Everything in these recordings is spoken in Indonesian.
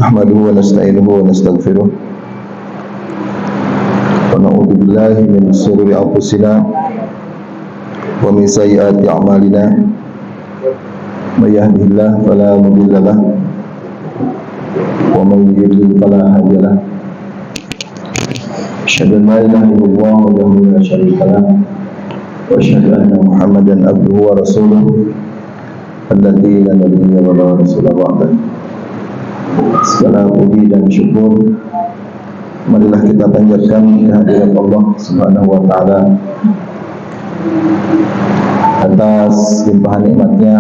nahmaduhu wa nasta'inuhu wa nastaghfiruh wa na'udzu billahi min shururi anfusina wa min sayyiati a'malina may yahdihillahu fala mudilla lahu wa man yudlil fala hadiya lahu asyhadu an la ilaha illallah wahdahu la syarika lahu wa asyhadu anna Muhammadan abduhu wa rasuluh alladzi la nabiyya wa la rasula ba'dahu. Segala puji dan syukur marilah kita panjatkan kehadirat Allah Subhanahu wa taala atas limpahan nikmatnya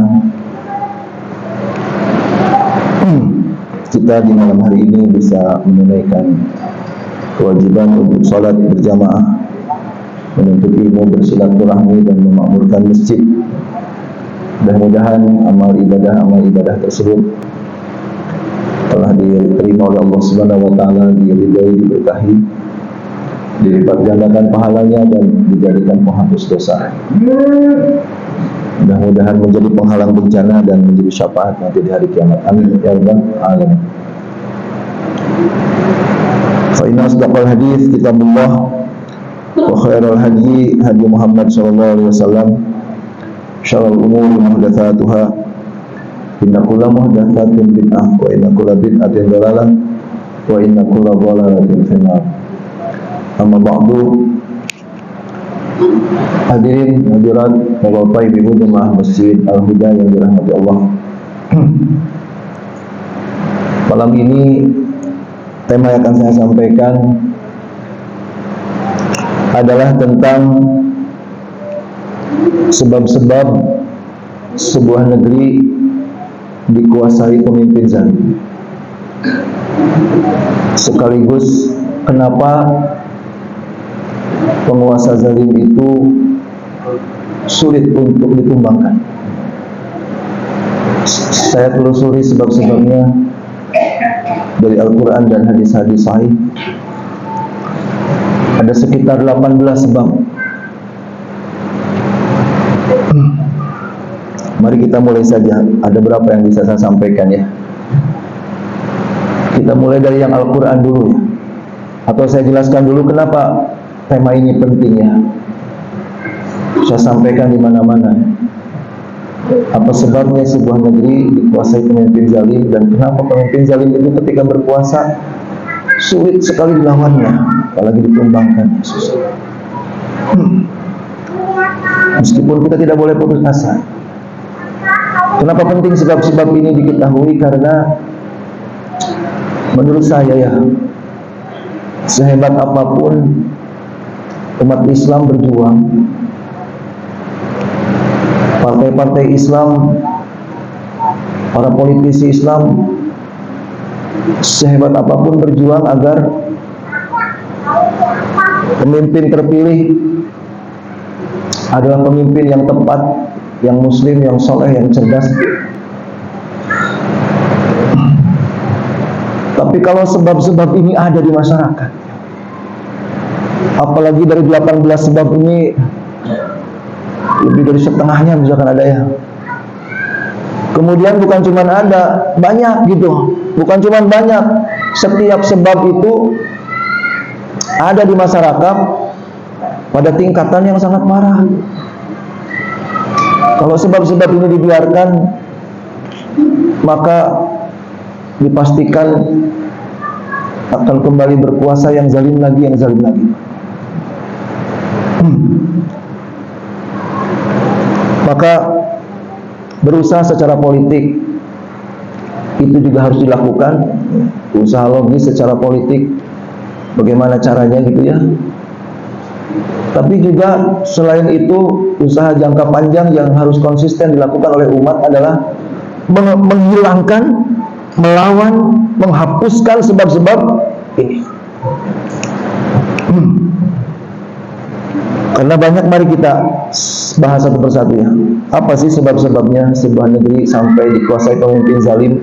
kita di malam hari ini bisa menunaikan kewajiban untuk salat berjamaah, menuntut ilmu, bersilaturahmi dan memakmurkan masjid. Mudah-mudahan amal ibadah tersebut telah diterima oleh Allah Subhanahu wa taala, diridhai, diberkahi, dilipat gandakan pahalanya dan dijadikan penghapus dosa. Mudah-mudahan menjadi penghalang bencana dan menjadi syafaat nanti di hari kiamat. Amin ya rabbal alamin. Fa inna asdaqal hadits kitabullah wa khairal hadi hadi Muhammad sallallahu alaihi wasallam. Syarrul umuri muhdatsatuha. Inna kulla muhdatsatin bid'ah wa inna kulla bid'atin dhalalah wa inna kulla dhalalatin finnar. Amma ba'du. Hadirin hadirat Bapak Ibu jemaah Masjid Al-Huda yang dirahmati Allah. Malam ini tema yang akan saya sampaikan adalah tentang sebab-sebab sebuah negeri dikuasai pemimpin zalim. Sekaligus kenapa penguasa zalim itu sulit untuk ditumbangkan. Saya telusuri sebab-sebabnya dari Al-Quran dan hadis-hadis sahih. Ada sekitar 18 sebab. Mari kita mulai saja. Ada berapa yang bisa saya sampaikan ya? Kita mulai dari yang Al-Quran dulu ya. Atau saya jelaskan dulu kenapa tema ini penting ya. Saya sampaikan di mana-mana. Apa sebabnya sebuah negeri dikuasai pemimpin zalim dan kenapa pemimpin zalim itu ketika berkuasa sulit sekali dilawannya, apalagi ditumbangkan. Meskipun kita tidak boleh putus asa. Kenapa penting sebab-sebab ini diketahui? Karena menurut saya ya, sehebat apapun umat Islam berjuang, partai-partai Islam, para politisi Islam, sehebat apapun berjuang agar pemimpin terpilih adalah pemimpin yang tepat, yang muslim, yang soleh, yang cerdas. Tapi kalau sebab-sebab ini ada di masyarakat, apalagi dari 18 sebab ini lebih dari setengahnya misalkan ada ya. Kemudian bukan cuma ada, banyak gitu. Bukan cuma banyak, setiap sebab itu ada di masyarakat pada tingkatan yang sangat parah. Kalau sebab-sebab ini dibiarkan, maka dipastikan akan kembali berkuasa yang zalim lagi, yang zalim lagi. Maka berusaha secara politik itu juga harus dilakukan. Usaha logis secara politik, bagaimana caranya gitu ya. Tapi juga selain itu, usaha jangka panjang yang harus konsisten dilakukan oleh umat adalah menghilangkan, melawan, menghapuskan sebab-sebab ini. Karena banyak, mari kita bahas satu persatu ya. Apa sih sebab-sebabnya sebuah negeri sampai dikuasai pemimpin zalim,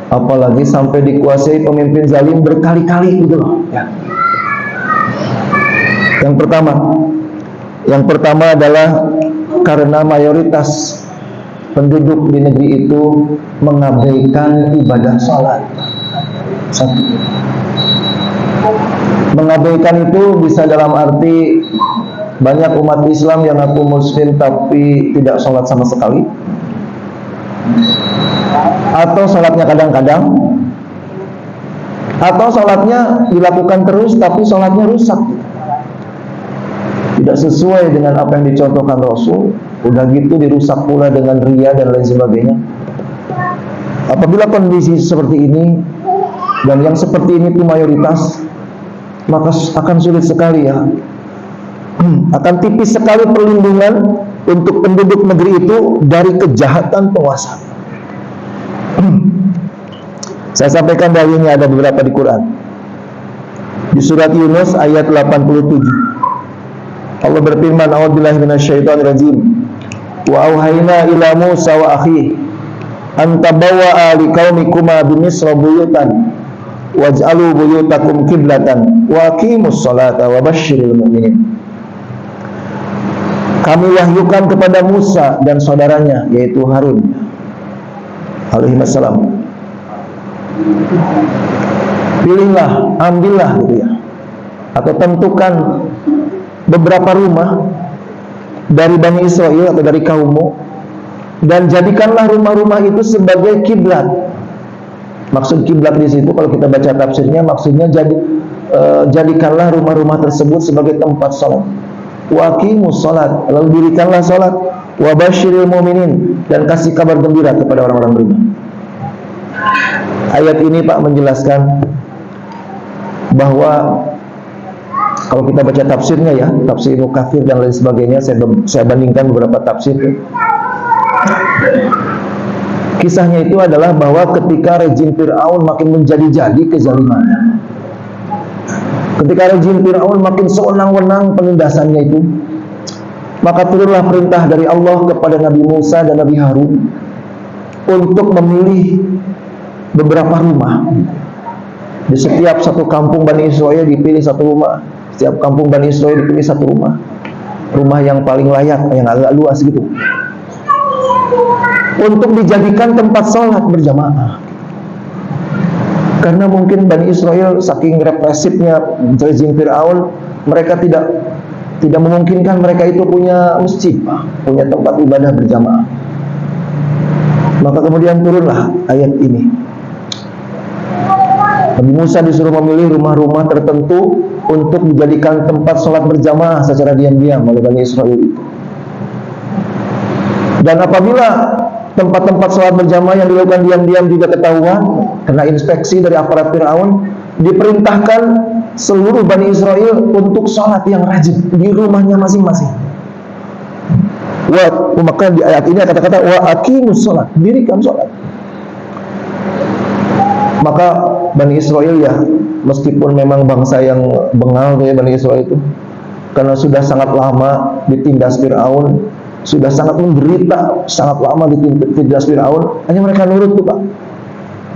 apalagi sampai dikuasai pemimpin zalim berkali-kali gitu loh ya. Yang pertama adalah karena mayoritas penduduk di negeri itu mengabaikan ibadah sholat. Satu. Mengabaikan itu bisa dalam arti banyak umat Islam yang ngaku muslim tapi tidak sholat sama sekali, atau sholatnya kadang-kadang, atau sholatnya dilakukan terus tapi sholatnya rusak, tidak sesuai dengan apa yang dicontohkan Rasul. Udah gitu dirusak pula dengan riya dan lain sebagainya. Apabila kondisi seperti ini, dan yang seperti ini itu mayoritas, maka akan sulit sekali ya, akan tipis sekali perlindungan untuk penduduk negeri itu dari kejahatan penguasa. Saya sampaikan dalilnya ada beberapa di Quran. Di surat Yunus ayat 87, Allah berfirman, "A'udzubillahi minasyaitonirrajim. Wa auhayna ila Musa wa akhihi an tabawwa'a liqaumikuma bi Misra buyutan waj'alu buyutakum qiblatan wa aqimus salata wa basyiril mu'minin." Kami wahyukan kepada Musa dan saudaranya yaitu Harun alaihi wassalam, pilihlah, ambillah gitu ya, atau tentukan beberapa rumah dari Bani Israel atau dari kaummu, dan jadikanlah rumah-rumah itu sebagai kiblat. Maksud kiblat di situ kalau kita baca tafsirnya, maksudnya jadikanlah rumah-rumah tersebut sebagai tempat salat. Wa aqimus salat, lalu dirikanlah salat. Wa basyiril mu'minin, dan kasih kabar gembira kepada orang-orang beriman. Ayat ini Pak menjelaskan bahwa kalau kita baca tafsirnya ya, tafsir Ibnu Katsir dan lain sebagainya, saya bandingkan beberapa tafsir. Kisahnya itu adalah bahwa ketika rejim Fir'aun makin menjadi-jadi kezalimannya, ketika rejim Fir'aun makin sewenang-wenang penindasannya itu, maka turunlah perintah dari Allah kepada Nabi Musa dan Nabi Harun untuk memilih beberapa rumah. Di setiap satu kampung Bani Israel dipilih satu rumah. Setiap kampung Bani Israel dipilih satu rumah. Rumah yang paling layak, yang agak luas gitu, untuk dijadikan tempat sholat berjamaah. Karena mungkin Bani Israel saking represifnya rejim Fir'aun, mereka tidak memungkinkan mereka itu punya masjid, punya tempat ibadah berjamaah. Maka kemudian turunlah ayat ini. Nabi Musa disuruh memilih rumah-rumah tertentu untuk dijadikan tempat sholat berjamaah secara diam-diam oleh Bani Israel itu. Dan apabila tempat-tempat sholat berjamaah yang dilakukan diam-diam juga ketahuan, kena inspeksi dari aparat Fir'aun, diperintahkan seluruh Bani Israel untuk sholat yang rajin di rumahnya masing-masing. Maka di ayat ini kata-kata wa aqimus sholat, dirikan sholat. Maka Bani Israel ya, meskipun memang bangsa yang bengal ya Bani Israel itu, karena sudah sangat lama ditindas Fir'aun, sudah sangat menderita, sangat lama ditindas Fir'aun, hanya mereka nurut tuh Pak.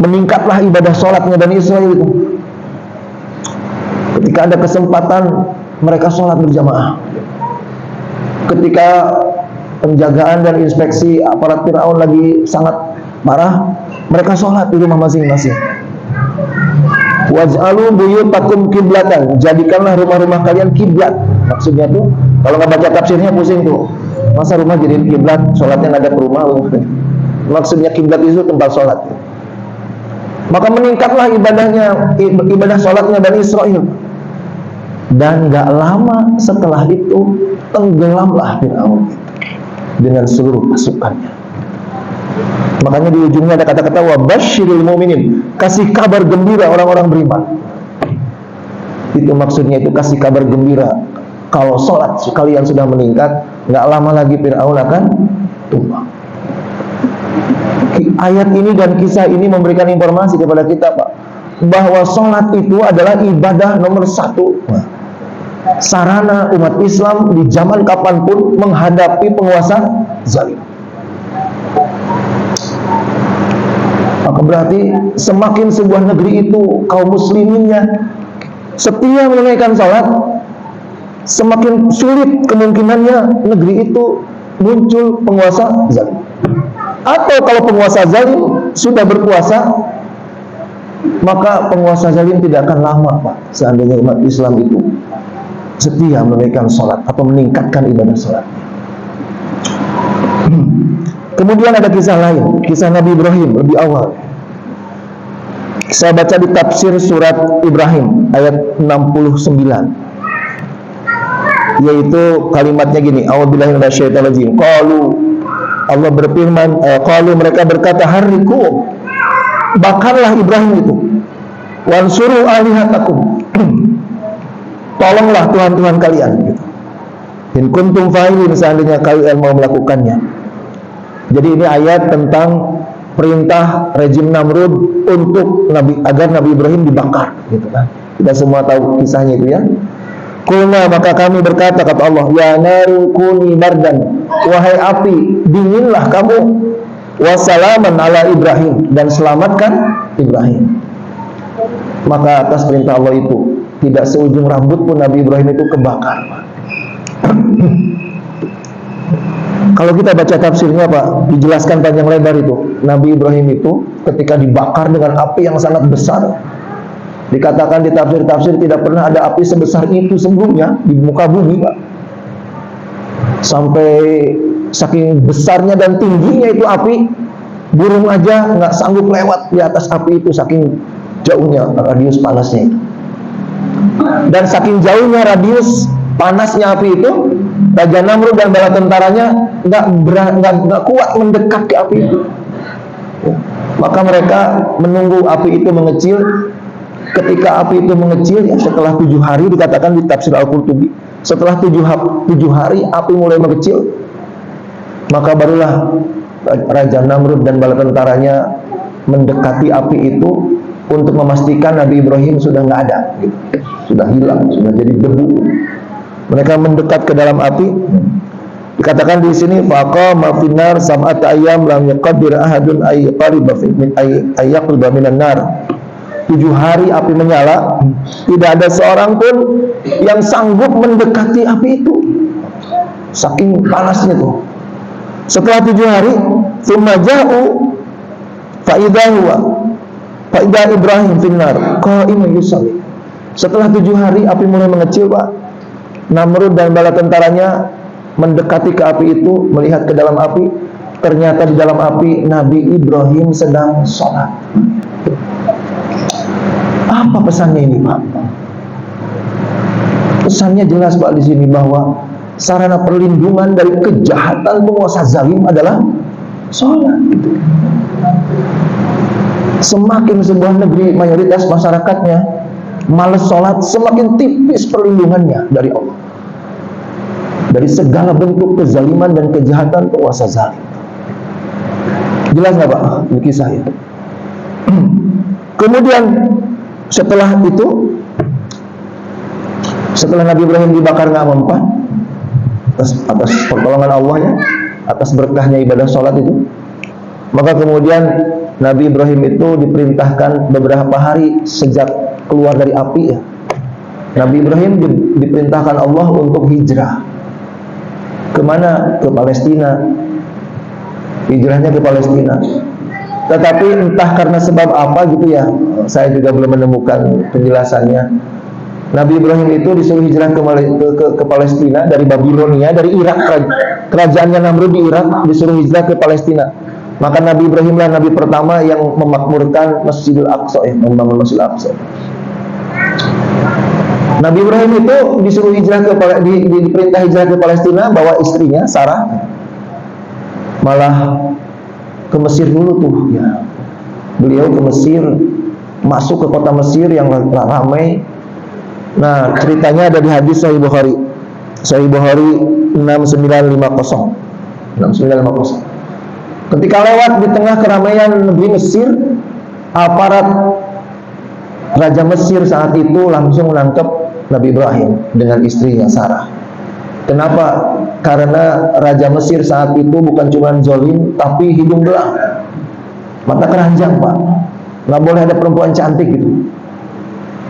Meningkatlah ibadah sholatnya Bani Israel itu. Ketika ada kesempatan mereka sholat berjamaah. Ketika penjagaan dan inspeksi aparat Fir'aun lagi sangat marah, mereka sholat di rumah masing-masing. Waj'alu buyutakum kiblatan, jadikanlah rumah-rumah kalian kiblat. Maksudnya tuh, kalau nggak baca tafsirnya pusing tuh. Masa rumah jadi kiblat, sholatnya nggak ada rumah. Maksudnya kiblat itu tempat sholat. Maka meningkatlah ibadah sholatnya Bani Israel. Dan nggak lama setelah itu tenggelamlah Fir'aun dengan seluruh pasukannya. Makanya di ujungnya ada kata-kata wa basyiril mu'minin, kasih kabar gembira orang-orang beriman. Itu maksudnya, itu kasih kabar gembira. Kalau sholat kalian sudah meningkat, nggak lama lagi Fir'aun akan tumbang. Ayat ini dan kisah ini memberikan informasi kepada kita Pak, bahwa sholat itu adalah ibadah nomor satu, sarana umat Islam di zaman kapanpun menghadapi penguasa zalim. Maka berarti semakin sebuah negeri itu kaum musliminnya setia menunaikan salat, semakin sulit kemungkinannya negeri itu muncul penguasa zalim. Atau kalau penguasa zalim sudah berkuasa, maka penguasa zalim tidak akan lama, Pak, seandainya umat Islam itu setia menunaikan sholat atau meningkatkan ibadah sholat. Kemudian ada kisah lain, kisah Nabi Ibrahim lebih awal. Saya baca di tafsir surat Ibrahim ayat 69, yaitu kalimatnya gini, a'udzubillahi minasyaitonir rajim. Allah berfirman, mereka berkata, harriku, bakarlah Ibrahim itu, wansuru alihatakum, tolonglah Tuhan-Tuhan kalian, gitu. In kuntum fa'ilin, seandainya kalian mau melakukannya. Jadi ini ayat tentang perintah rejim Namrud untuk agar Nabi Ibrahim dibakar, gitu kan. Kita semua tahu kisahnya itu ya. Kulna, maka kami berkata, kata Allah, ya naru kuni bardan, wahai api, dinginlah kamu, wassalaman ala Ibrahim, dan selamatkan Ibrahim. Maka atas perintah Allah itu, tidak seujung rambut pun Nabi Ibrahim itu kebakar. Kalau kita baca tafsirnya, Pak, dijelaskan panjang lebar itu. Nabi Ibrahim itu ketika dibakar dengan api yang sangat besar, dikatakan di tafsir-tafsir tidak pernah ada api sebesar itu sebelumnya di muka bumi, Pak. Sampai saking besarnya dan tingginya itu api, burung aja nggak sanggup lewat di atas api itu, saking jauhnya radius panasnya itu. Dan saking jauhnya radius panasnya api itu, Raja Namrud dan bala tentaranya nggak kuat mendekat ke api itu. Maka mereka menunggu api itu mengecil. Ketika api itu mengecil, ya, setelah 7 hari, dikatakan di tafsir Al-Qurtubi, setelah 7 hari api mulai mengecil, maka barulah Raja Namrud dan bala tentaranya mendekati api itu untuk memastikan Nabi Ibrahim sudah nggak ada, gitu. Sudah hilang, sudah jadi debu. Mereka mendekat ke dalam api. Dikatakan di sini, faqama finar sab'ata ayyam lam yaqdir ahadun ayyaqriba min ayyaqriba minan nar. 7 hari api menyala, tidak ada seorang pun yang sanggup mendekati api itu, saking panasnya tuh. Setelah 7 hari, tsumma ja'u fa idza Ibrahim finnar qa'imun yusalli. Setelah 7 hari api mulai mengecil, Pak. Namrud dan bala tentaranya mendekati ke api itu, melihat ke dalam api. Ternyata di dalam api Nabi Ibrahim sedang sholat. Apa pesannya ini, Pak? Pesannya jelas, Pak, di sini bahwa sarana perlindungan dari kejahatan penguasa zalim adalah sholat. Semakin sebuah negeri mayoritas masyarakatnya malas sholat, semakin tipis perlindungannya dari Allah, dari segala bentuk kezaliman dan kejahatan penguasa zalim. Jelas nggak, Pak, ini kisahnya? Kemudian setelah itu, setelah Nabi Ibrahim dibakar nggak mempan, atas pertolongan Allah ya, atas berkahnya ibadah sholat itu, maka kemudian Nabi Ibrahim itu diperintahkan beberapa hari sejak keluar dari api ya. Nabi Ibrahim diperintahkan Allah untuk hijrah. Kemana? Ke Palestina. Hijrahnya ke Palestina. Tetapi entah karena sebab apa gitu ya, saya juga belum menemukan penjelasannya. Nabi Ibrahim itu disuruh hijrah ke Palestina dari Babilonia, dari Irak, kerajaannya Namrud di Irak, disuruh hijrah ke Palestina. Maka Nabi Ibrahim lah Nabi pertama yang memakmurkan Masjidil Aqsa, ya, membangun Masjidil Aqsa. Nabi Ibrahim itu disuruh hijrah diperintah hijrah ke Palestina, bawa istrinya Sarah. Malah ke Mesir dulu tuh ya. Beliau ke Mesir, masuk ke kota Mesir yang ramai. Nah, ceritanya ada di hadis Sahih Bukhari. Sahih Bukhari 6950. 6950. Ketika lewat di tengah keramaian negeri Mesir, aparat Raja Mesir saat itu langsung menangkap Nabi Ibrahim dengan istrinya Sarah. Kenapa? Karena Raja Mesir saat itu bukan cuma zolim, tapi hidung belang, mata keranjang, Pak. Nggak boleh ada perempuan cantik gitu.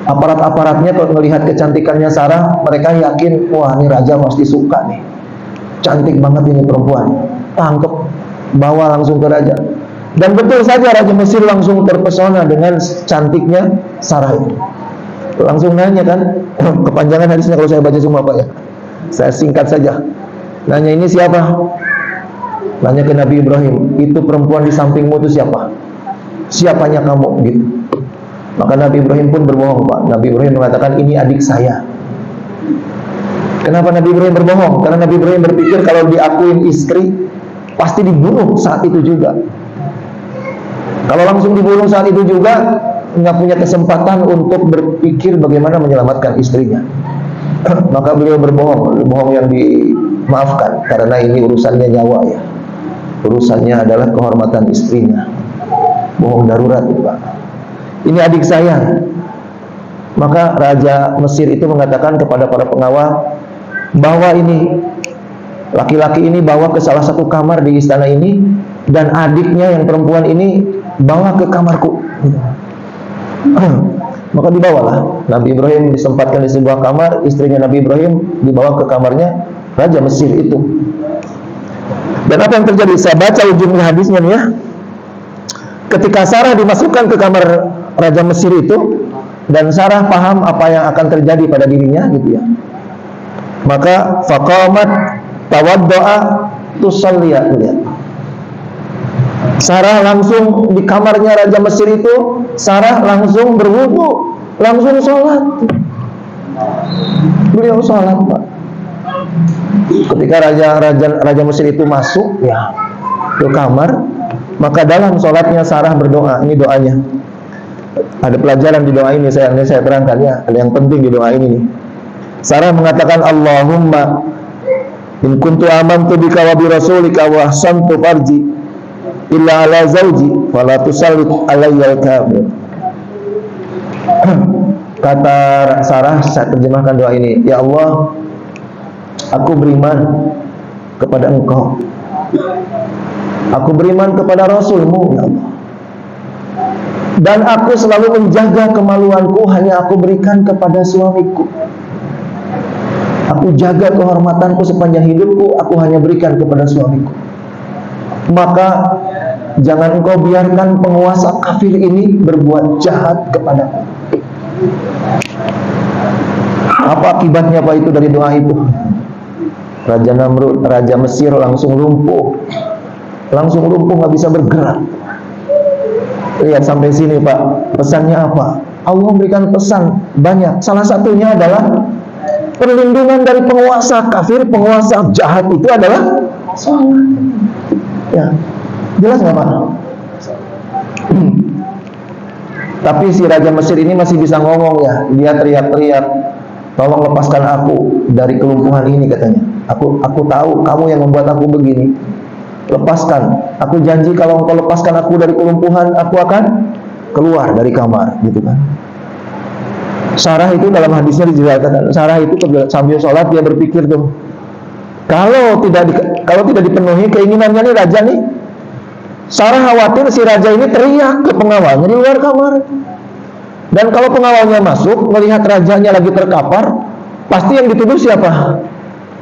Aparat-aparatnya kalau melihat kecantikannya Sarah, mereka yakin, wah ini Raja pasti suka nih, cantik banget ini perempuan. Tangkap, bawa langsung ke Raja. Dan betul saja Raja Mesir langsung terpesona dengan cantiknya Sarah itu. Langsung nanya kan, kepanjangan hadisnya kalau saya baca semua Pak ya. Saya singkat saja. Nanya, ini siapa? Nanya ke Nabi Ibrahim, itu perempuan di sampingmu itu siapa? Siapanya kamu? Gitu. Maka Nabi Ibrahim pun berbohong Pak. Nabi Ibrahim mengatakan, ini adik saya. Kenapa Nabi Ibrahim berbohong? Karena Nabi Ibrahim berpikir kalau diakuin istri, pasti dibunuh saat itu juga. Kalau langsung dibunuh saat itu juga, nggak punya kesempatan untuk berpikir bagaimana menyelamatkan istrinya. Maka beliau berbohong, bohong yang dimaafkan, karena ini urusannya nyawa ya. Urusannya adalah kehormatan istrinya. Bohong darurat Pak. Ini adik saya. Maka Raja Mesir itu mengatakan kepada para pengawal bahwa ini laki-laki ini bawa ke salah satu kamar di istana ini, dan adiknya yang perempuan ini bawa ke kamarku. Maka dibawalah Nabi Ibrahim, disempatkan di sebuah kamar, istrinya Nabi Ibrahim dibawa ke kamarnya Raja Mesir itu. Dan apa yang terjadi? Saya baca ujung hadisnya nih ya. Ketika Sarah dimasukkan ke kamar Raja Mesir itu, dan Sarah paham apa yang akan terjadi pada dirinya gitu ya, maka faqamat tawaddo'a tusalliya. Sarah langsung di kamarnya Raja Mesir itu, Sarah langsung berwudu, langsung sholat. Beliau sholat Pak. Ketika Raja Mesir itu masuk ya ke kamar, maka dalam sholatnya Sarah berdoa. Ini doanya. Ada pelajaran di doa ini, saya terangkan ya. Ada yang penting di doa ini nih. Sarah mengatakan, Allahumma in kuntu amantu bika wa bi rasulika wa ahsantu farji illa ala zawji fala tusallit alayya al-kafir. Kata Sarah, saya terjemahkan doa ini, ya Allah, aku beriman kepada Engkau, aku beriman kepada Rasulmu ya Allah, dan aku selalu menjaga kemaluanku, hanya aku berikan kepada suamiku. Aku jaga kehormatanku sepanjang hidupku, aku hanya berikan kepada suamiku. Maka jangan engkau biarkan penguasa kafir ini berbuat jahat kepadaku. Apa akibatnya Pak itu dari doa itu? Raja Namrud, Raja Mesir langsung lumpuh, nggak bisa bergerak. Lihat sampai sini Pak, pesannya apa? Allah memberikan pesan banyak. Salah satunya adalah perlindungan dari penguasa kafir, penguasa jahat itu adalah sholat. Ya, jelas nggak Pak? Tapi si Raja Mesir ini masih bisa ngomong ya. Dia teriak-teriak, tolong lepaskan aku dari kelumpuhan ini katanya. Aku tahu kamu yang membuat aku begini. Lepaskan. Aku janji kalau engkau lepaskan aku dari kelumpuhan, aku akan keluar dari kamar, gitu kan. Sarah itu dalam hadisnya dijelaskan, Sarah itu sambil sholat dia berpikir tuh, kalau tidak dipenuhi keinginannya nih raja nih, Sarah khawatir si raja ini teriak ke pengawalnya di luar kamar. Dan kalau pengawalnya masuk melihat rajanya lagi terkapar, pasti yang dituduh siapa?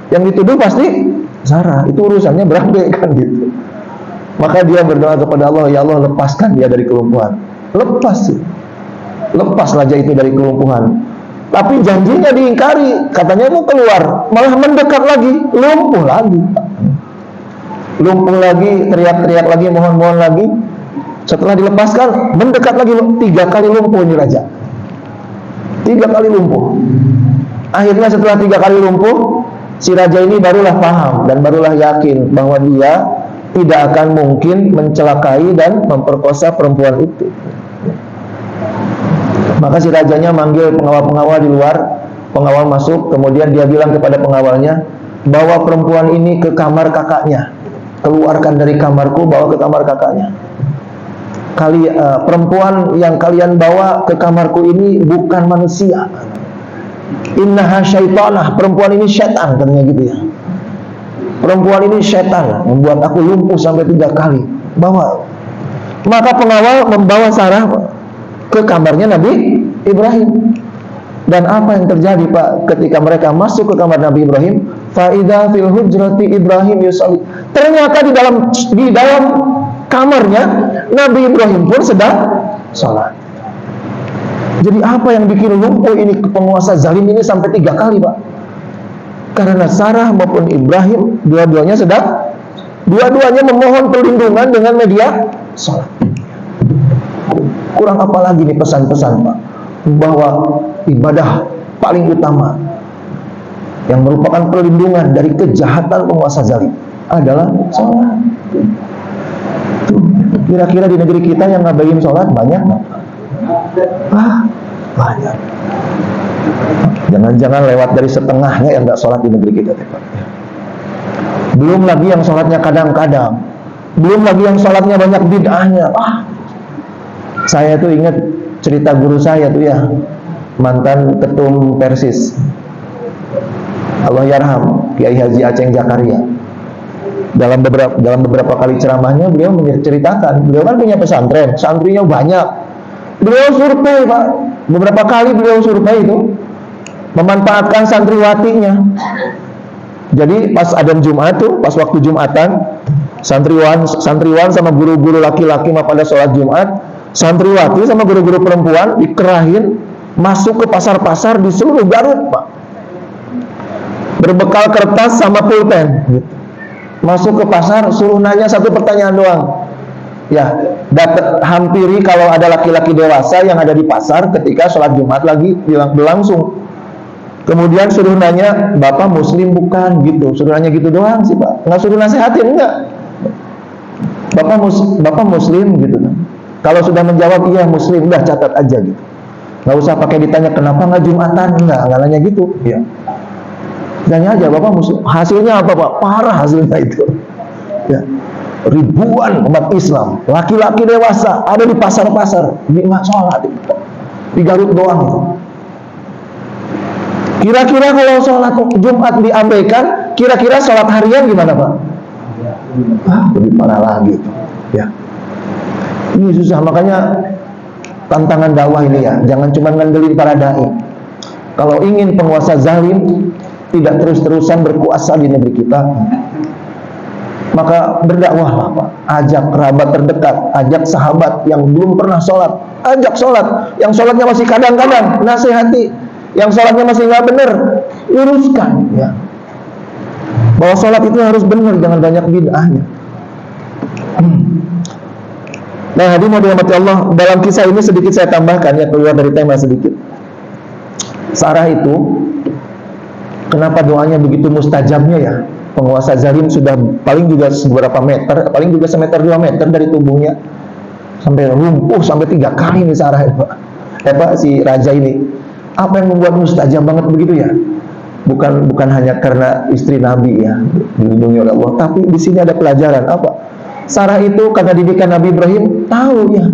Yang dituduh pasti Sarah. Itu urusannya berabe kan gitu. Maka dia berdoa kepada Allah, ya Allah, lepaskan dia dari kelumpuhan. Lepas raja itu dari kelumpuhan. Tapi janjinya diingkari. Katanya mau keluar, malah mendekat lagi, lumpuh lagi, teriak-teriak lagi, mohon-mohon lagi. Setelah dilepaskan, mendekat lagi, 3 kali lumpuh ini raja. 3 kali lumpuh. Akhirnya setelah 3 kali lumpuh, si raja ini barulah paham dan barulah yakin bahwa dia tidak akan mungkin mencelakai dan memperkosa perempuan itu. Maka si rajanya manggil pengawal-pengawal di luar. Pengawal masuk, kemudian dia bilang kepada pengawalnya, bawa perempuan ini ke kamar kakaknya. Keluarkan dari kamarku, bawa ke kamar kakaknya. Perempuan yang kalian bawa ke kamarku ini bukan manusia. Innaha syaitanah, perempuan ini syaitan, katanya gitu ya. Perempuan ini syaitan, membuat aku lumpuh sampai 3 kali. Bawa. Maka pengawal membawa Sarah ke kamarnya Nabi Ibrahim. Dan apa yang terjadi Pak ketika mereka masuk ke kamar Nabi Ibrahim? Fa idza fil hujrati Ibrahim yusalli. Ternyata di dalam kamarnya Nabi Ibrahim pun sedang sholat. Jadi apa yang bikin lumpuh ini penguasa zalim ini sampai 3 kali, Pak? Karena Sarah maupun Ibrahim dua-duanya memohon perlindungan dengan media sholat. Kurang apa lagi nih pesan-pesan, Pak? Bahwa ibadah paling utama yang merupakan perlindungan dari kejahatan penguasa zalim adalah sholat. Tuh, kira-kira di negeri kita yang ngabain sholat banyak nggak? Banyak. Jangan-jangan lewat dari setengahnya yang nggak sholat di negeri kita, Pak. Belum lagi yang sholatnya kadang-kadang, belum lagi yang sholatnya banyak bid'ahnya. Saya tuh ingat cerita guru saya tuh ya, mantan ketum Persis, Allah yarham, Kiai Haji Aceng Zakaria. Dalam beberapa kali ceramahnya beliau menceritakan, beliau kan punya pesantren, santrinya banyak. Beliau survei, Pak. Beberapa kali beliau survei itu memanfaatkan santriwatinya. Jadi pas adzan Jumat tuh, pas waktu Jumatan, santriwan sama guru-guru laki-laki pada sholat Jumat, santriwati sama guru-guru perempuan dikerahin masuk ke pasar-pasar di seluruh Garut, Pak. Berbekal kertas sama pulpen. Masuk ke pasar, suruh nanya satu pertanyaan doang. Ya, hampiri kalau ada laki-laki dewasa yang ada di pasar ketika sholat Jumat lagi berlangsung. Kemudian suruh nanya, Bapak Muslim bukan? Gitu. Suruh nanya gitu doang sih, Pak. Nggak suruh nasihatin, enggak. Bapak Muslim gitu kan. Kalau sudah menjawab iya Muslim, udah catat aja gitu. Nggak usah pakai ditanya kenapa nggak Jumatan, enggak nanya gitu. Ya. Tanya aja Bapak Muslim. Hasilnya apa, Pak? Parah hasilnya itu. Ya. Ribuan umat Islam, laki-laki dewasa ada di pasar-pasar, nggak sholat di Garut doang. Kira-kira kalau sholat Jumat diabaikan, kira-kira sholat harian gimana, Pak? Lebih parah lagi. Ya. Ini susah, makanya tantangan dakwah ini ya, jangan cuma ngandelin para dai. Kalau ingin penguasa zalim tidak terus-terusan berkuasa di negeri kita, maka berdakwahlah, Pak. Ajak kerabat terdekat, ajak sahabat yang belum pernah sholat, ajak sholat. Yang sholatnya masih kadang-kadang, nasihati. Yang sholatnya masih nggak benar, luruskan. Ya. Bahwa sholat itu harus benar, jangan banyak bid'ahnya. Nah, hadirin yang dirahmati Allah, dalam kisah ini sedikit saya tambahkan ya, keluar dari tema sedikit. Sarah itu, kenapa doanya begitu mustajabnya ya? Penguasa zalim sudah paling juga seberapa meter, paling juga semeter 2 meter dari tubuhnya, sampai lumpuh sampai 3 kali nih Sarah, Pak, si raja ini. Apa yang membuat mustajab banget begitu ya? Bukan hanya karena istri Nabi ya, dilindungi oleh Allah, tapi di sini ada pelajaran apa? Sarah itu karena didikan Nabi Ibrahim tahu ya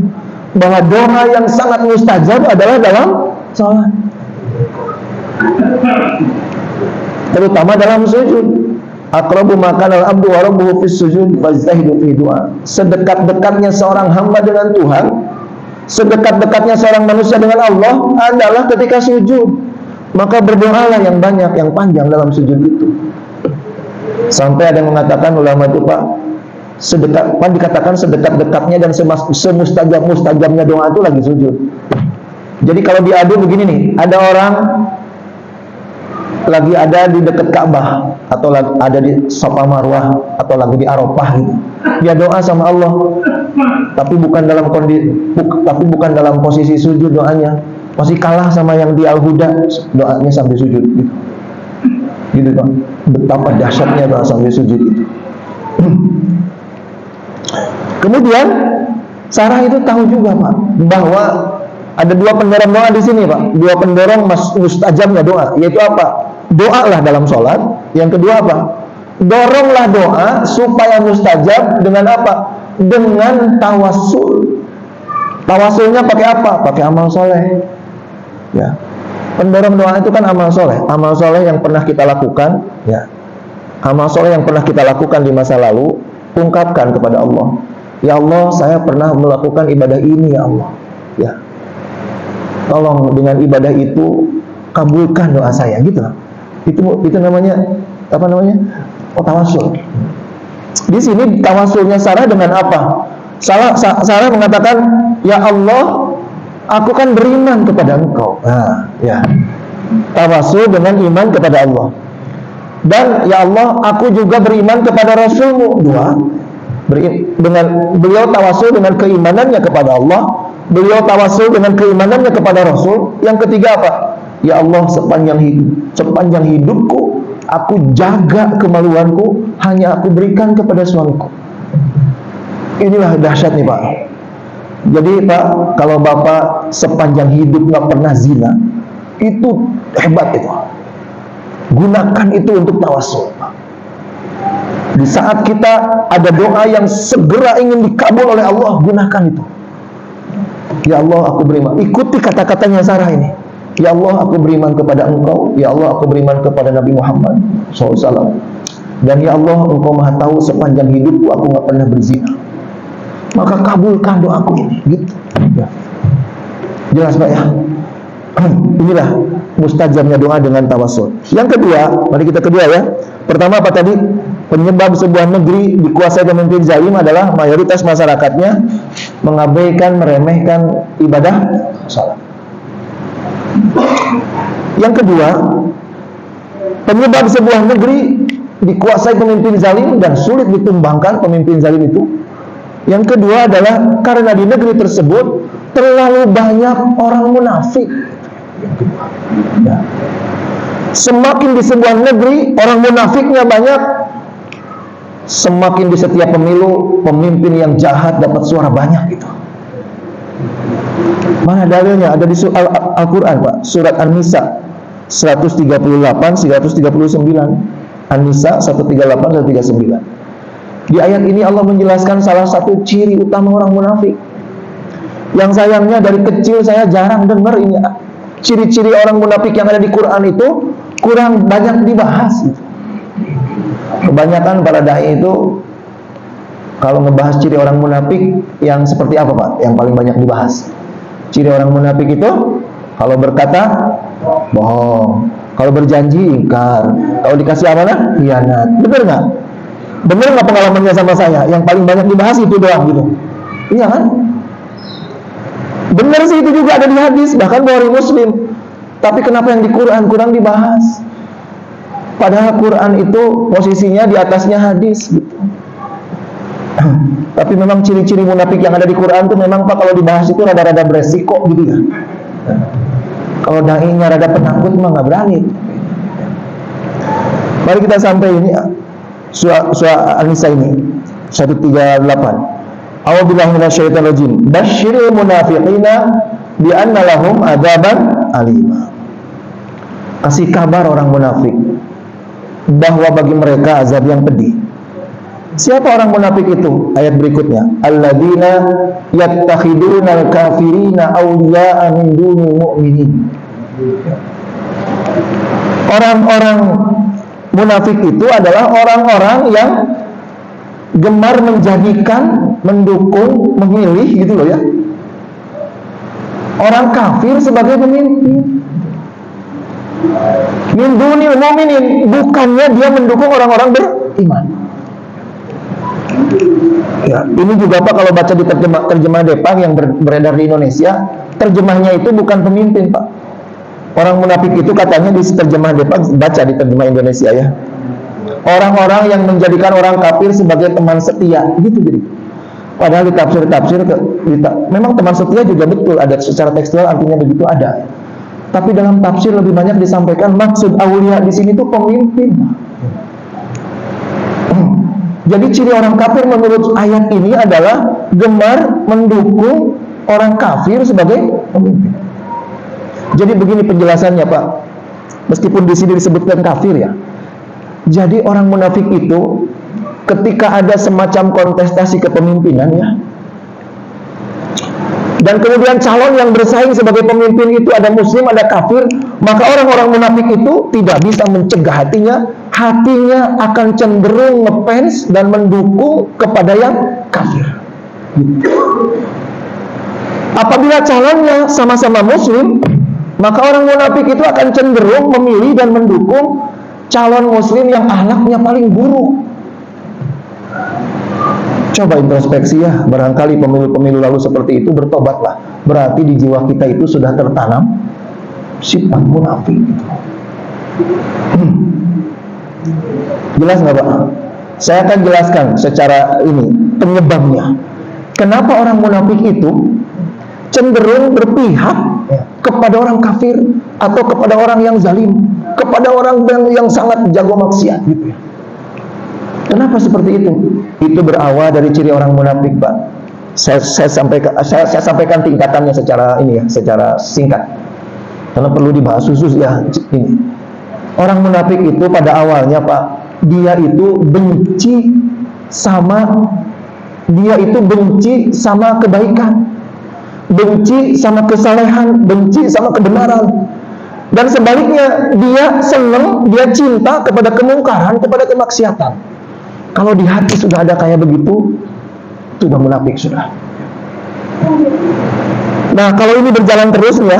bahwa doa yang sangat mustajab adalah dalam sholat, terutama dalam sujud. Aqrabu ma kana al-'abdu wa rabbuhu fis sujud fajtahidu fi du'a. Sedekat-dekatnya seorang hamba dengan Tuhan, sedekat-dekatnya seorang manusia dengan Allah adalah ketika sujud. Maka berdoalah yang banyak, yang panjang dalam sujud itu. Sampai ada yang mengatakan ulama itu, Pak, dikatakan sedekat-dekatnya dan semustajab-mustajabnya doa itu lagi sujud. Jadi kalau diadu begini nih, ada orang lagi ada di dekat Ka'bah atau ada di Safa Marwah atau lagi di Arafah gitu. Dia doa sama Allah, tapi bukan dalam posisi sujud doanya. Masih kalah sama yang di Al-Huda, doanya sampai sujud gitu. Gitu, Pak. Betapa dahsyatnya doa sampai sujud itu. Kemudian Sarah itu tahu juga, Pak, bahwa ada 2 pendorong doa di sini, Pak. 2 pendorong mustajabnya doa, yaitu apa? Doalah dalam sholat. Yang kedua apa? Doronglah doa supaya mustajab dengan apa? Dengan tawasul. Tawasulnya pakai apa? Pakai amal soleh. Ya. Pendorong doa itu kan amal soleh. Amal soleh yang pernah kita lakukan, ya. Amal soleh yang pernah kita lakukan di masa lalu, ungkapkan kepada Allah. Ya Allah, saya pernah melakukan ibadah ini, ya Allah. Ya. Tolong dengan ibadah itu kabulkan doa saya, gitu. Itu namanya apa namanya? Oh, tawasul. Di sini tawasulnya Sarah dengan apa? Salah mengatakan, ya Allah, aku kan beriman kepada Engkau. Nah, ya. Tawasul dengan iman kepada Allah. Dan ya Allah, aku juga beriman kepada Rasul-Mu. Dua. Dengan beliau tawasul dengan keimanannya kepada Allah, beliau tawasul dengan keimanannya kepada Rasul. Yang ketiga apa? Ya Allah, sepanjang hidupku, aku jaga kemaluanku, hanya aku berikan kepada suamiku. Inilah dahsyat nih Pak. Jadi Pak, kalau Bapak sepanjang hidup nggak pernah zina, itu hebat itu. Gunakan itu untuk tawasul. Di saat kita ada doa yang segera ingin dikabul oleh Allah, gunakan itu. Ya Allah, aku beriman. Ikuti kata-katanya Sarah ini. Ya Allah, aku beriman kepada Engkau. Ya Allah, aku beriman kepada Nabi Muhammad SAW. Dan ya Allah, Engkau maha tahu sepanjang hidupku aku nggak pernah berzina. Maka kabulkan doaku ini. Gitu. Ya. Jelas Pak ya? Inilah mustajabnya doa dengan tawasul. Yang kedua, mari kita kedua ya. Pertama apa tadi? Penyebab sebuah negeri dikuasai pemimpin zalim adalah mayoritas masyarakatnya mengabaikan, meremehkan ibadah salat. Yang kedua, penyebab sebuah negeri dikuasai pemimpin zalim dan sulit ditumbangkan pemimpin zalim itu. Yang kedua adalah karena di negeri tersebut terlalu banyak orang munafik. Ya. Semakin di sebuah negeri orang munafiknya banyak, semakin di setiap pemilu pemimpin yang jahat dapat suara banyak gitu. Mana dalilnya? Ada di Al-Quran Pak, surat An-Nisa 138, 139. An-Nisa 138, 139. Di ayat ini Allah menjelaskan salah satu ciri utama orang munafik. Yang sayangnya dari kecil saya jarang dengar ini. Ciri-ciri orang munafik yang ada di Quran itu kurang banyak dibahas. Kebanyakan para dai itu kalau ngebahas ciri orang munafik yang seperti apa Pak? Yang paling banyak dibahas. Ciri orang munafik itu kalau berkata bohong, kalau berjanji ingkar, kalau dikasih amanah khianat. Benar nggak? Benar nggak pengalamannya sama saya? Yang paling banyak dibahas itu doang gitu. Iya kan? Benar sih, itu juga ada di hadis, bahkan Bukhari Muslim. Tapi kenapa yang di Quran kurang dibahas? Padahal Quran itu posisinya di atasnya hadis gitu. Tapi memang ciri-ciri munafik yang ada di Quran itu memang Pak kalau dibahas itu rada-rada beresiko gitu ya. Kalau dai-nya rada penakut mah nggak berani. Mari kita sampai ini surah An-Nisa ini 138. A'udzubillahi minasyaitonir rajim. Basyiril munafiqina bi anna lahum adzaban alima. Kasih kabar orang munafik bahwa bagi mereka azab yang pedih. Siapa orang munafik itu? Ayat berikutnya, alladzina yattakhiduna al-kafirina awliya'a min dunil mu'minin. Orang-orang munafik itu adalah orang-orang yang gemar menjadikan, mendukung, memilih gitu loh ya, orang kafir sebagai pemimpin. Min dunil mu'minin, bukannya dia mendukung orang-orang beriman. Ya, ini juga Pak kalau baca di terjemah Depang yang beredar di Indonesia, terjemahnya itu bukan pemimpin Pak. Orang munafik itu katanya di terjemah Depang, baca di terjemah Indonesia ya, orang-orang yang menjadikan orang kafir sebagai teman setia gitu jadi. Padahal di tafsir memang teman setia juga betul ada secara tekstual artinya begitu ada. Tapi dalam tafsir lebih banyak disampaikan maksud aulia di sini tuh pemimpin. Jadi ciri orang kafir menurut ayat ini adalah gemar mendukung orang kafir sebagai pemimpin. Jadi begini penjelasannya Pak. Meskipun di sini disebutkan kafir ya. Jadi orang munafik itu ketika ada semacam kontestasi kepemimpinan ya, dan kemudian calon yang bersaing sebagai pemimpin itu ada muslim, ada kafir, maka orang-orang munafik itu tidak bisa mencegah hatinya akan cenderung ngefans dan mendukung kepada yang kafir. Apabila calonnya sama-sama muslim, maka orang munafik itu akan cenderung memilih dan mendukung calon muslim yang akhlaknya paling buruk. Coba introspeksi ya, barangkali pemilu-pemilu lalu seperti itu, bertobatlah. Berarti di jiwa kita itu sudah tertanam sifat munafik. Jelas nggak Pak? Saya akan jelaskan secara ini penyebabnya. Kenapa orang munafik itu cenderung berpihak kepada orang kafir atau kepada orang yang zalim, kepada orang yang sangat jago maksiat gitu ya. Kenapa seperti itu? Itu berawal dari ciri orang munafik, Pak. Saya sampaikan tingkatannya secara ini ya, secara singkat. Karena perlu dibahas khusus ya ini. Orang munafik itu pada awalnya, Pak, dia itu benci sama kebaikan, benci sama kesalehan, benci sama kebenaran. Dan sebaliknya, dia senang, dia cinta kepada kemungkaran, kepada kemaksiatan. Kalau di hati sudah ada kayak begitu, itu sudah munafik sudah. Nah, kalau ini berjalan terus ya,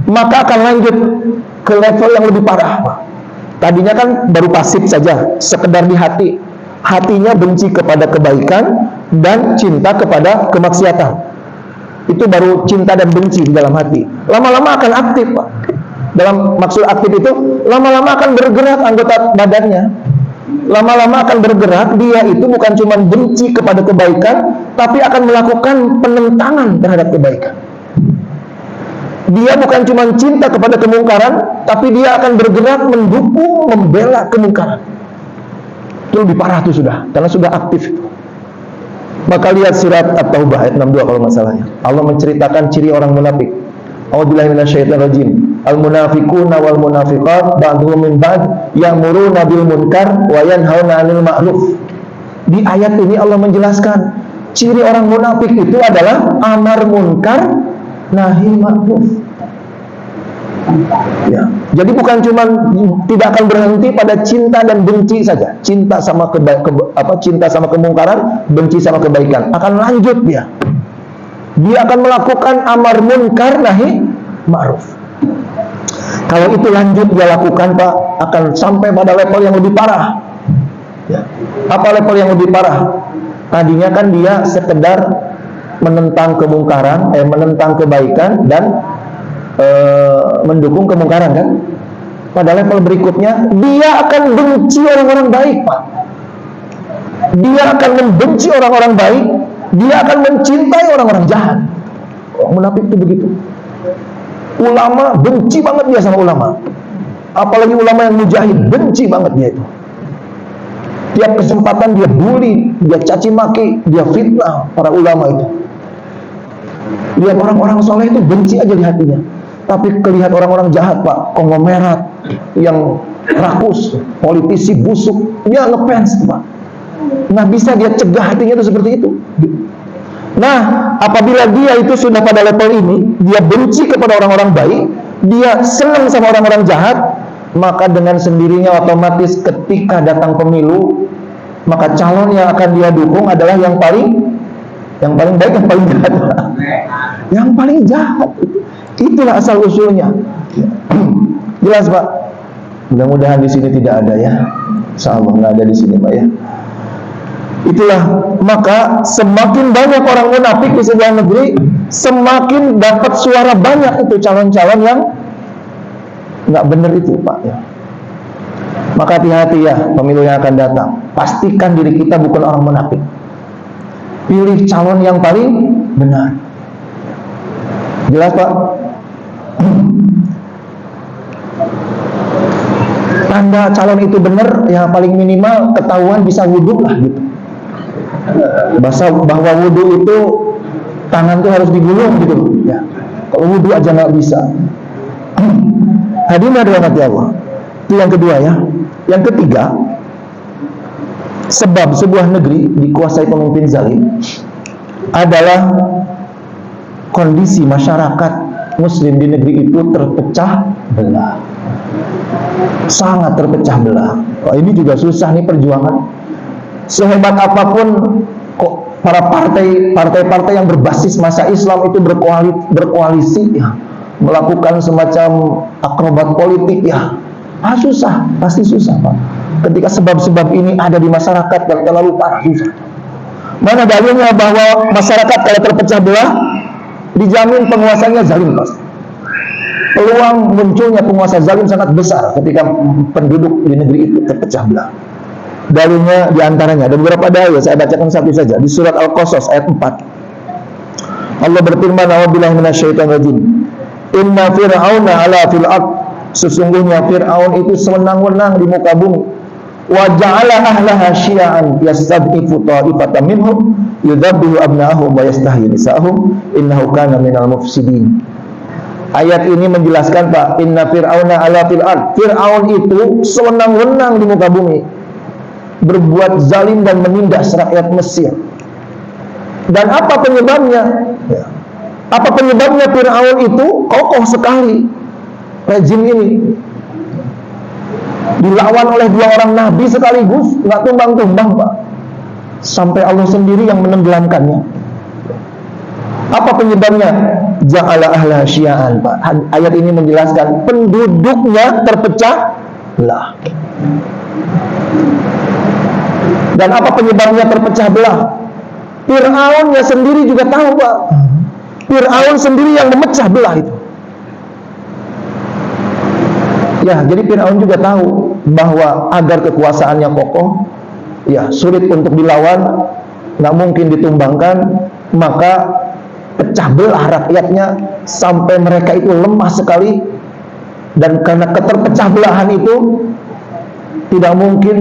maka akan lanjut ke level yang lebih parah. Tadinya kan baru pasif saja, sekedar di hati. Hatinya benci kepada kebaikan dan cinta kepada kemaksiatan. Itu baru cinta dan benci di dalam hati. Lama-lama akan aktif, Pak. Dalam maksud aktif itu, lama-lama akan bergerak anggota badannya. Lama-lama akan bergerak, dia itu bukan cuma benci kepada kebaikan, tapi akan melakukan penentangan terhadap kebaikan. Dia bukan cuma cinta kepada kemungkaran, tapi dia akan bergerak mendukung, membela kemungkaran. Itu lebih parah itu sudah, karena sudah aktif. Maka lihat surat At-Taubah ayat 62 kalau nggak salahnya. Allah menceritakan ciri orang munafik. A'udzubillahi minasyaitonirrajim. Al-munafiquna wal munafiqat ba'dhum min ba'd ya'muruna bil munkar wa yanhauna 'anil ma'ruf. Di ayat ini Allah menjelaskan ciri orang munafik itu adalah amar munkar nahi ma'ruf. Ya. Jadi bukan cuma tidak akan berhenti pada cinta dan benci saja. Cinta sama cinta sama kemungkaran, benci sama kebaikan. Akan lanjut dia. Dia akan melakukan amar munkar nahi ma'ruf. Kalau itu lanjut dia lakukan, Pak, akan sampai pada level yang lebih parah. Ya. Apa level yang lebih parah? Tadinya kan dia sekedar menentang kemungkaran, menentang kebaikan dan mendukung kemungkaran kan. Pada level berikutnya dia akan benci orang-orang baik, Pak. Dia akan membenci orang-orang baik, dia akan mencintai orang-orang jahat. Orang munafik itu begitu. Ulama benci banget dia sama ulama. Apalagi ulama yang mujahid, benci banget dia itu. Tiap kesempatan dia bully, dia caci maki, dia fitnah para ulama itu. Lihat orang-orang soleh itu benci aja di hatinya. Tapi kelihat orang-orang jahat, Pak, konglomerat yang rakus, politisi busuk, dia ngefans, Pak. Nah, bisa dia cegah hatinya itu seperti itu. Nah, apabila dia itu sudah pada level ini, dia benci kepada orang-orang baik, dia senang sama orang-orang jahat, maka dengan sendirinya otomatis ketika datang pemilu, maka calon yang akan dia dukung adalah yang paling baik, yang paling jahat. Yang paling jahat. Itulah asal usulnya. Jelas, Pak? Mudah-mudahan di sini tidak ada ya. Insyaallah nggak ada di sini, Pak ya. Itulah, maka semakin banyak orang munafik di sebuah negeri, semakin dapat suara banyak itu calon-calon yang nggak benar itu, Pak ya. Maka hati-hati ya pemilu yang akan datang. Pastikan diri kita bukan orang munafik. Pilih calon yang paling benar. Jelas, Pak? Tanda calon itu benar ya paling minimal ketahuan bisa wudhu lah gitu. Bahwa wudhu itu tangan tuh harus digulung gitu ya. Kalau wudhu aja nggak bisa. Hadirin dirahmati Allah. Itu yang kedua ya. Yang ketiga, sebab sebuah negeri dikuasai pemimpin zalim adalah kondisi masyarakat muslim di negeri itu terpecah belah. Sangat terpecah belah. Wah, ini juga susah nih perjuangan. Sehebat apapun para partai-partai yang berbasis masa Islam itu berkoalisi ya, melakukan semacam akrobat politik ya, susah, pasti susah, Pak. ketika sebab-sebab ini ada di masyarakat dan terlalu parah. Mana dalilnya bahwa masyarakat kalau terpecah belah dijamin penguasanya zalim pasti. Peluang munculnya penguasa zalim sangat besar ketika penduduk di negeri itu terpecah belah. Dalilnya diantaranya ada beberapa dalil, saya bacakan satu saja. Di surat Al-Qasas ayat 4, Allah berfirman, "A'udzubillahi minasyaitonir rajim. Inna fir'auna 'ala fil ard." Sesungguhnya Fir'aun itu sewenang-wenang di muka bumi. Wa ja'ala ahlaha syi'an yastad'ifu ta'ifatan minhum yudabbihu abna'ahum wa yastahyi nisa'ahum innahu kana minal mufsidin. Ayat ini menjelaskan, Pak, inna fir'auna 'ala fil ard. Fir'aun itu sewenang-wenang di muka bumi, berbuat zalim dan menindas rakyat Mesir. Dan apa penyebabnya? Apa penyebabnya Fir'aun itu kokoh sekali rejim ini? Dilawan oleh dua orang nabi sekaligus, nggak tumbang-tumbang, Pak. Sampai Allah sendiri yang menenggelamkannya. Apa penyebabnya? Ja'ala ahla syia'an, Pak. Ayat ini menjelaskan penduduknya terpecah belah. Dan apa penyebabnya terpecah belah? Fir'aunnya sendiri juga tahu, Pak. Fir'aun sendiri yang memecah belah itu. Ya, jadi Fir'aun juga tahu bahwa agar kekuasaannya kokoh, ya sulit untuk dilawan, nggak mungkin ditumbangkan, maka pecah belah rakyatnya sampai mereka itu lemah sekali. Dan karena keterpecah belahan itu, tidak mungkin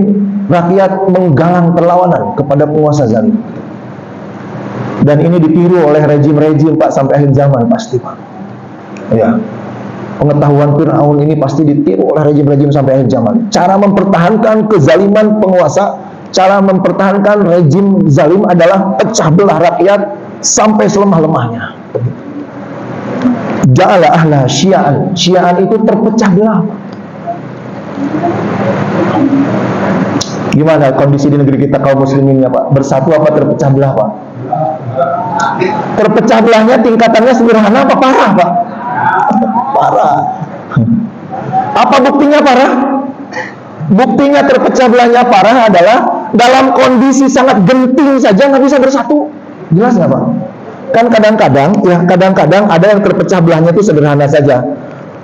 rakyat menggalang perlawanan kepada penguasa zalim. Dan ini ditiru oleh rejim-rejim, Pak, sampai akhir zaman pasti, Pak. Ya, pengetahuan Fir'aun ini pasti ditiru oleh rejim-rejim sampai akhir zaman. Cara mempertahankan kezaliman penguasa, cara mempertahankan rejim zalim adalah pecah belah rakyat sampai selemah-lemahnya. Ja'ala ahla syia'an. Syia'an itu terpecah belah. Gimana kondisi di negeri kita kaum musliminnya, Pak? Bersatu apa terpecah belah, Pak? Terpecah belahnya tingkatannya sederhana apa parah, Pak? Parah. Apa buktinya parah? Buktinya terpecah belahnya parah adalah dalam kondisi sangat genting saja nggak bisa bersatu. Jelas nggak, Pak? Kan kadang-kadang ada yang terpecah belahnya itu sederhana saja.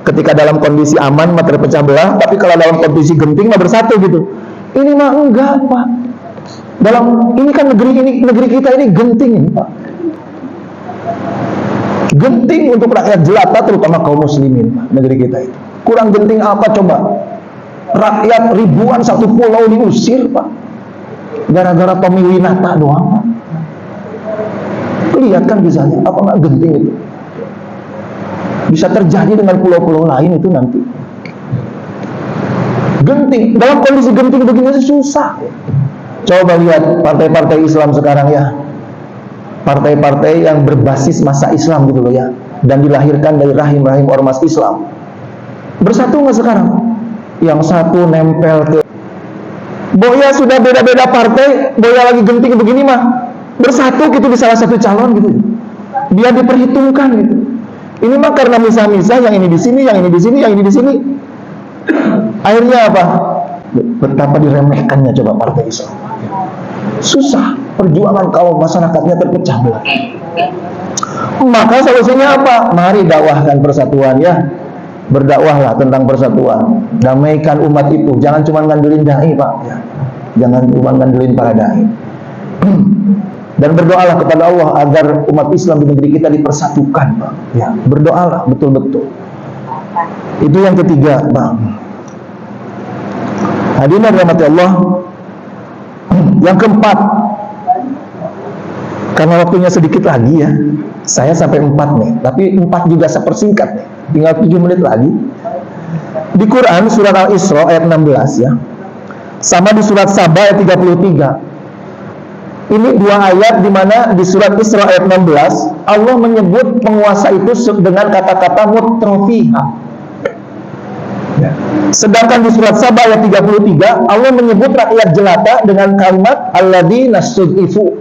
Ketika dalam kondisi aman mah terpecah belah, tapi kalau dalam kondisi genting mah bersatu gitu. Ini mah enggak, Pak. Ini kan negeri kita ini genting ini, Pak. Genting untuk rakyat jelata, terutama kaum muslimin, Pak, negeri kita itu. Kurang genting apa coba? Rakyat ribuan satu pulau diusir, Pak, gara-gara Tommy Winata doang, Pak. Lihat kan bisanya, apa nggak genting itu? Bisa terjadi dengan pulau-pulau lain itu nanti. Genting, dalam kondisi genting begini susah. Coba lihat partai-partai Islam sekarang ya, partai-partai yang berbasis masa Islam gitu loh ya, dan dilahirkan dari rahim-rahim ormas Islam. Bersatu nggak sekarang? Yang satu nempel ke Boya, sudah beda-beda partai, Boya lagi genting begini mah bersatu gitu di salah satu calon gitu, biar diperhitungkan gitu. Ini mah karena misah-misah, yang ini di sini, yang ini di sini, yang ini di sini. Akhirnya apa? Betapa diremehkannya coba partai Islam. Susah, perjuangan kaum masyarakatnya terpecah belah. Maka solusinya apa? Mari dakwahkan persatuan ya. Berdakwahlah tentang persatuan. Damaikan umat itu. Jangan cuma ngandelin dai, Pak. Ya. Jangan cuma ngandelin para dai. Dan berdoalah kepada Allah agar umat Islam di negeri kita dipersatukan, Pak. Ya, berdoalah betul-betul. Itu yang ketiga, Pak. Hadirin rahmati Allah. Yang keempat, karena waktunya sedikit lagi ya, saya sampai 4 nih, tapi 4 juga saya persingkat nih, tinggal 7 menit lagi. Di Quran surat Al-Isra ayat 16 ya, sama di surat Saba ayat 33. Ini 2 ayat di mana di surat Isra ayat 16 Allah menyebut penguasa itu dengan kata-kata mutrofiha. Sedangkan di surat Saba ayat 33 Allah menyebut rakyat jelata dengan kalimat alladzina stud'ifu.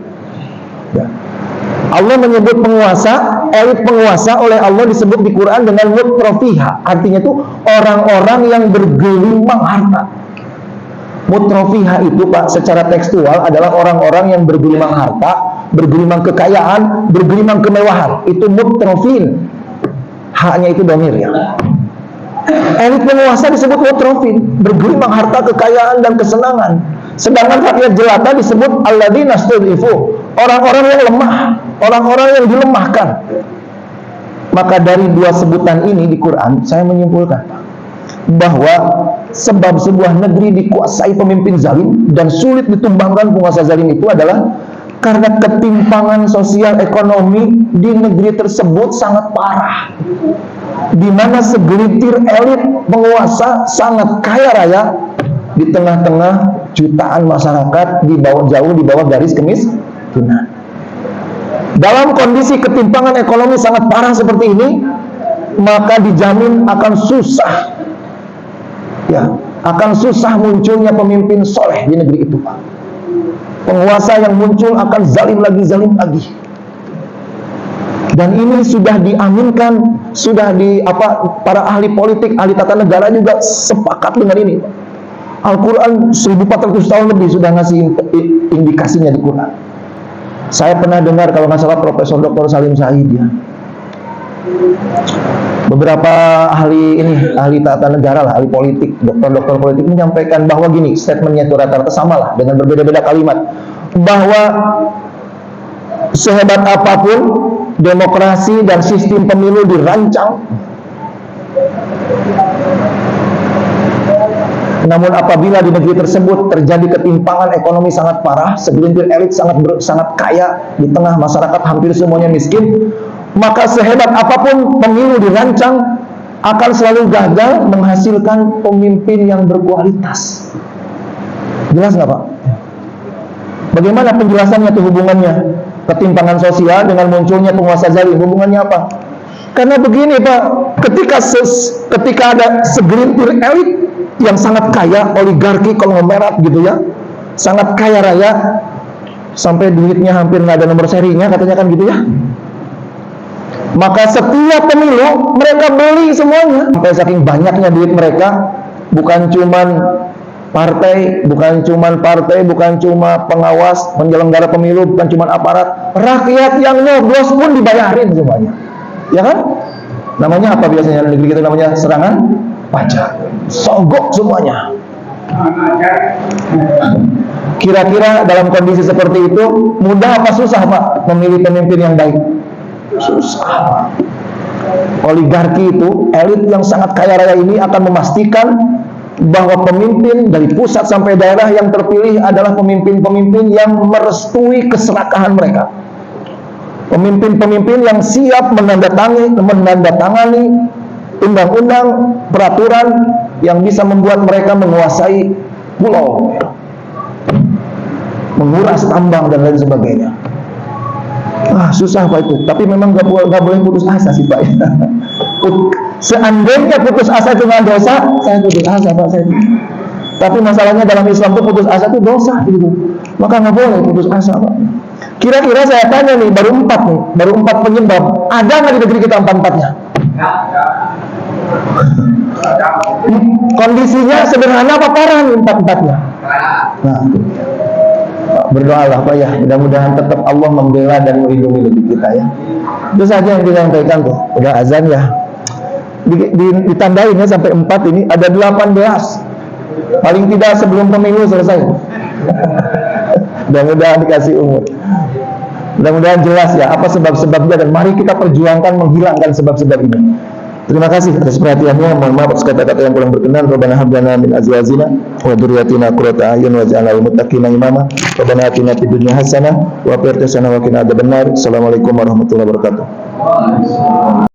Allah menyebut penguasa, elit penguasa oleh Allah disebut di Quran dengan mutrofiha. Artinya itu orang-orang yang bergelimang harta. Mutrofiha itu Pak secara tekstual adalah orang-orang yang bergelimang harta, bergelimang kekayaan, bergelimang kemewahan. Itu mutrofin. Haknya itu domir ya. Elit penguasa disebut mutrofin, bergelimang harta, kekayaan dan kesenangan. Sedangkan rakyat jelata disebut alladzina stud'ifu, orang-orang yang lemah, orang-orang yang dilemahkan. Maka dari dua sebutan ini di Quran, saya menyimpulkan bahwa sebab sebuah negeri dikuasai pemimpin zalim dan sulit ditumbangkan penguasa zalim itu adalah karena ketimpangan sosial ekonomi di negeri tersebut sangat parah, di mana segelintir elit penguasa sangat kaya raya di tengah-tengah jutaan masyarakat jauh di bawah garis kemiskinan. Dalam kondisi ketimpangan ekonomi sangat parah seperti ini, maka dijamin akan susah, ya, akan susah munculnya pemimpin soleh di negeri itu, Pak. Penguasa yang muncul akan zalim lagi. Dan ini sudah diaminkan, sudah para ahli politik, ahli tata negara juga sepakat dengan ini. Al-Quran 1400 tahun lebih sudah ngasih indikasinya di Quran. Saya pernah dengar kalau nggak salah Profesor Dr. Salim Said ya. Beberapa ahli tata negara lah, ahli politik, dokter politik menyampaikan bahwa gini, statementnya itu rata-rata sama lah dengan berbeda-beda kalimat, bahwa sehebat apapun demokrasi dan sistem pemilu dirancang, namun apabila di negeri tersebut terjadi ketimpangan ekonomi sangat parah, segelintir elit sangat kaya di tengah masyarakat hampir semuanya miskin, maka sehebat apapun pemilu dirancang akan selalu gagal menghasilkan pemimpin yang berkualitas. Jelas nggak Pak? Bagaimana penjelasannya tuh hubungannya ketimpangan sosial dengan munculnya penguasa zalim? Hubungannya apa? Karena begini Pak, ketika ada segelintir elit yang sangat kaya, oligarki, konglomerat gitu ya, sangat kaya raya, sampai duitnya hampir nggak ada nomor serinya katanya kan gitu ya. Maka setiap pemilu mereka beli semuanya, sampai saking banyaknya duit mereka, bukan cuma partai, bukan cuma pengawas, penyelenggara pemilu, bukan cuma aparat, rakyat yang nyoblos pun dibayarin semuanya, ya kan? Namanya apa biasanya di negeri kita? Namanya serangan pajak, sogok semuanya. Kira-kira dalam kondisi seperti itu mudah apa susah Pak memilih pemimpin yang baik? Susah. Oligarki itu, elit yang sangat kaya raya ini akan memastikan bahwa pemimpin dari pusat sampai daerah yang terpilih adalah pemimpin-pemimpin yang merestui keserakahan mereka. Pemimpin-pemimpin yang siap menandatangani undang-undang, peraturan yang bisa membuat mereka menguasai pulau, menguras tambang dan lain sebagainya. Susah Pak itu, tapi memang gak boleh putus asa sih Pak. Seandainya putus asa itu nggak dosa, saya putus asa Pak. Tapi masalahnya dalam Islam itu putus asa itu dosa gitu. Maka nggak boleh putus asa Pak. Kira-kira saya tanya nih, baru 4 penyebab. Ada nggak di negeri kita 4-4-nya? Kondisinya sederhana apa parah nih 4-4-nya? Nah, berdoalah Pak ya, mudah-mudahan tetap Allah membela dan melindungi negeri kita ya. Itu saja yang disampaikan tuh. Udah azan ya. Ditandain ya sampai 4 ini ada 18. Paling tidak sebelum pemilu selesai. Mudah-mudahan dikasih umur. Mudah-mudahan jelas ya apa sebab-sebabnya, dan mari kita perjuangkan menghilangkan sebab-sebab ini. Terima kasih atas perhatiannya. Mohon maaf atas kata-kata yang kurang berkenan. Rabbana hab lana min azwajina wa dzurriyyatina qurrata a'yun waj'alna lil muttaqina imama. Rabbana atina fid dunya hasanah wa fil akhirati hasanah wa qina adzabannar. Assalamualaikum warahmatullahi wabarakatuh.